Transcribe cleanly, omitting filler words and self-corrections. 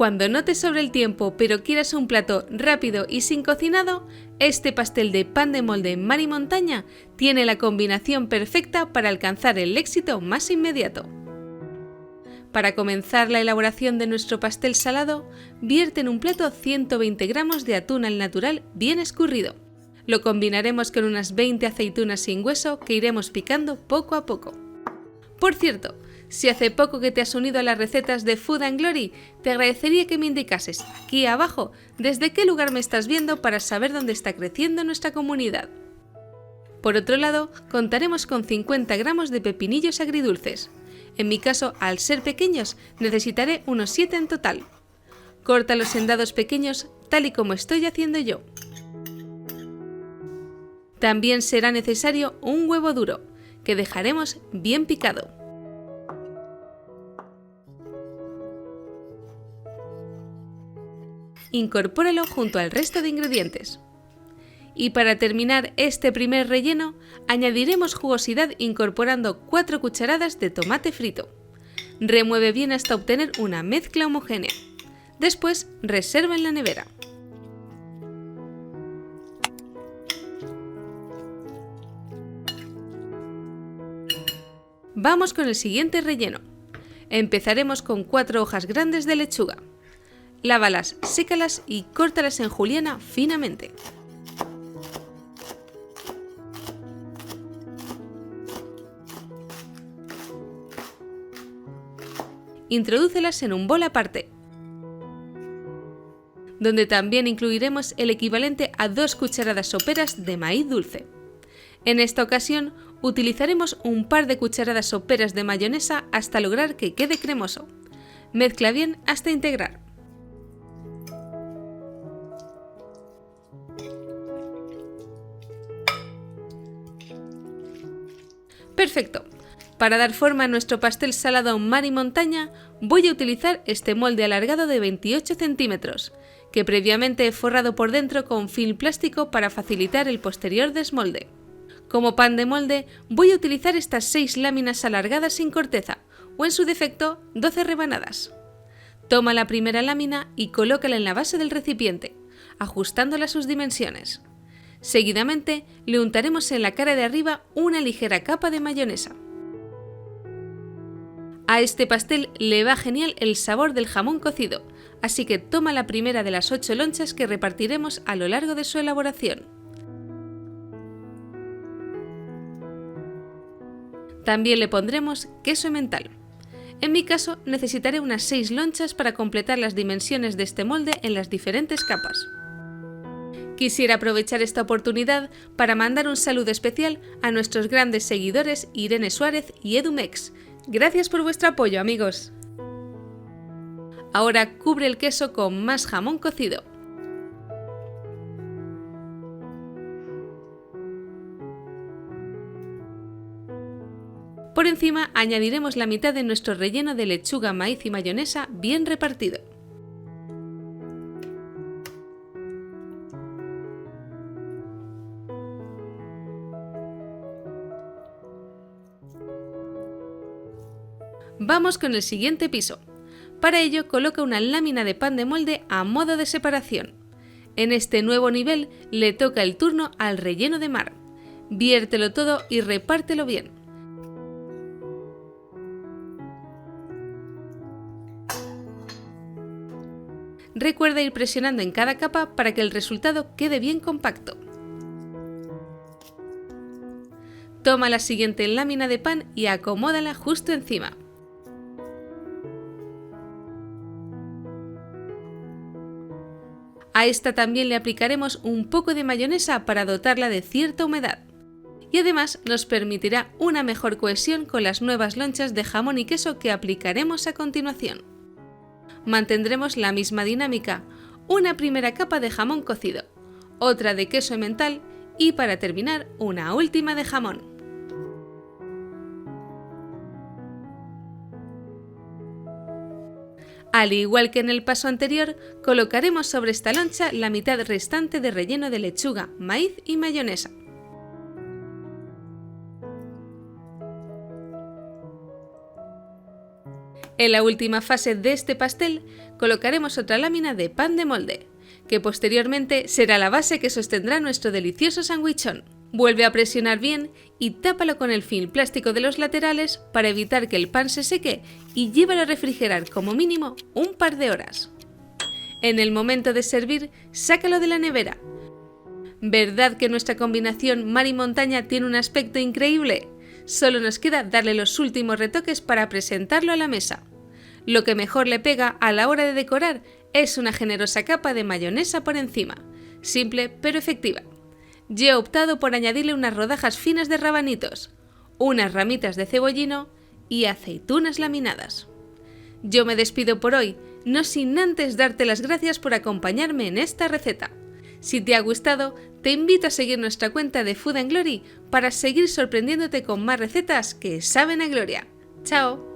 Cuando no te sobre el tiempo pero quieras un plato rápido y sin cocinado, este pastel de pan de molde mar y montaña tiene la combinación perfecta para alcanzar el éxito más inmediato. Para comenzar la elaboración de nuestro pastel salado, vierte en un plato 120 gramos de atún al natural bien escurrido. Lo combinaremos con unas 20 aceitunas sin hueso que iremos picando poco a poco. Por cierto, si hace poco que te has unido a las recetas de Food and Glory, te agradecería que me indicases aquí abajo desde qué lugar me estás viendo para saber dónde está creciendo nuestra comunidad. Por otro lado, contaremos con 50 gramos de pepinillos agridulces. En mi caso, al ser pequeños, necesitaré unos 7 en total. Córtalos en dados pequeños, tal y como estoy haciendo yo. También será necesario un huevo duro, que dejaremos bien picado. Incorpóralo junto al resto de ingredientes. Y para terminar este primer relleno, añadiremos jugosidad incorporando 4 cucharadas de tomate frito. Remueve bien hasta obtener una mezcla homogénea. Después, reserva en la nevera. Vamos con el siguiente relleno. Empezaremos con 4 hojas grandes de lechuga. Lávalas, sécalas y córtalas en juliana finamente. Introdúcelas en un bol aparte, donde también incluiremos el equivalente a 2 cucharadas soperas de maíz dulce. En esta ocasión utilizaremos un par de cucharadas soperas de mayonesa hasta lograr que quede cremoso. Mezcla bien hasta integrar. Perfecto. Para dar forma a nuestro pastel salado mar y montaña, voy a utilizar este molde alargado de 28 centímetros, que previamente he forrado por dentro con film plástico para facilitar el posterior desmolde. Como pan de molde, voy a utilizar estas 6 láminas alargadas sin corteza, o en su defecto, 12 rebanadas. Toma la primera lámina y colócala en la base del recipiente, ajustándola a sus dimensiones. Seguidamente, le untaremos en la cara de arriba una ligera capa de mayonesa. A este pastel le va genial el sabor del jamón cocido, así que toma la primera de las 8 lonchas que repartiremos a lo largo de su elaboración. También le pondremos queso emmental. En mi caso, necesitaré unas 6 lonchas para completar las dimensiones de este molde en las diferentes capas. Quisiera aprovechar esta oportunidad para mandar un saludo especial a nuestros grandes seguidores Irene Suárez y Edumex. Gracias por vuestro apoyo, amigos. Ahora cubre el queso con más jamón cocido. Por encima añadiremos la mitad de nuestro relleno de lechuga, maíz y mayonesa bien repartido. Vamos con el siguiente piso. Para ello coloca una lámina de pan de molde a modo de separación. En este nuevo nivel le toca el turno al relleno de mar. Viértelo todo y repártelo bien. Recuerda ir presionando en cada capa para que el resultado quede bien compacto. Toma la siguiente lámina de pan y acomódala justo encima. A esta también le aplicaremos un poco de mayonesa para dotarla de cierta humedad. Y además nos permitirá una mejor cohesión con las nuevas lonchas de jamón y queso que aplicaremos a continuación. Mantendremos la misma dinámica, una primera capa de jamón cocido, otra de queso emmental y para terminar una última de jamón. Al igual que en el paso anterior, colocaremos sobre esta loncha la mitad restante de relleno de lechuga, maíz y mayonesa. En la última fase de este pastel colocaremos otra lámina de pan de molde, que posteriormente será la base que sostendrá nuestro delicioso sandwichón. Vuelve a presionar bien y tápalo con el film plástico de los laterales para evitar que el pan se seque y llévalo a refrigerar como mínimo un par de horas. En el momento de servir, sácalo de la nevera. ¿Verdad que nuestra combinación mar y montaña tiene un aspecto increíble? Solo nos queda darle los últimos retoques para presentarlo a la mesa. Lo que mejor le pega a la hora de decorar es una generosa capa de mayonesa por encima, simple pero efectiva. Yo he optado por añadirle unas rodajas finas de rabanitos, unas ramitas de cebollino y aceitunas laminadas. Yo me despido por hoy, no sin antes darte las gracias por acompañarme en esta receta. Si te ha gustado, te invito a seguir nuestra cuenta de Food & Glory para seguir sorprendiéndote con más recetas que saben a gloria. ¡Chao!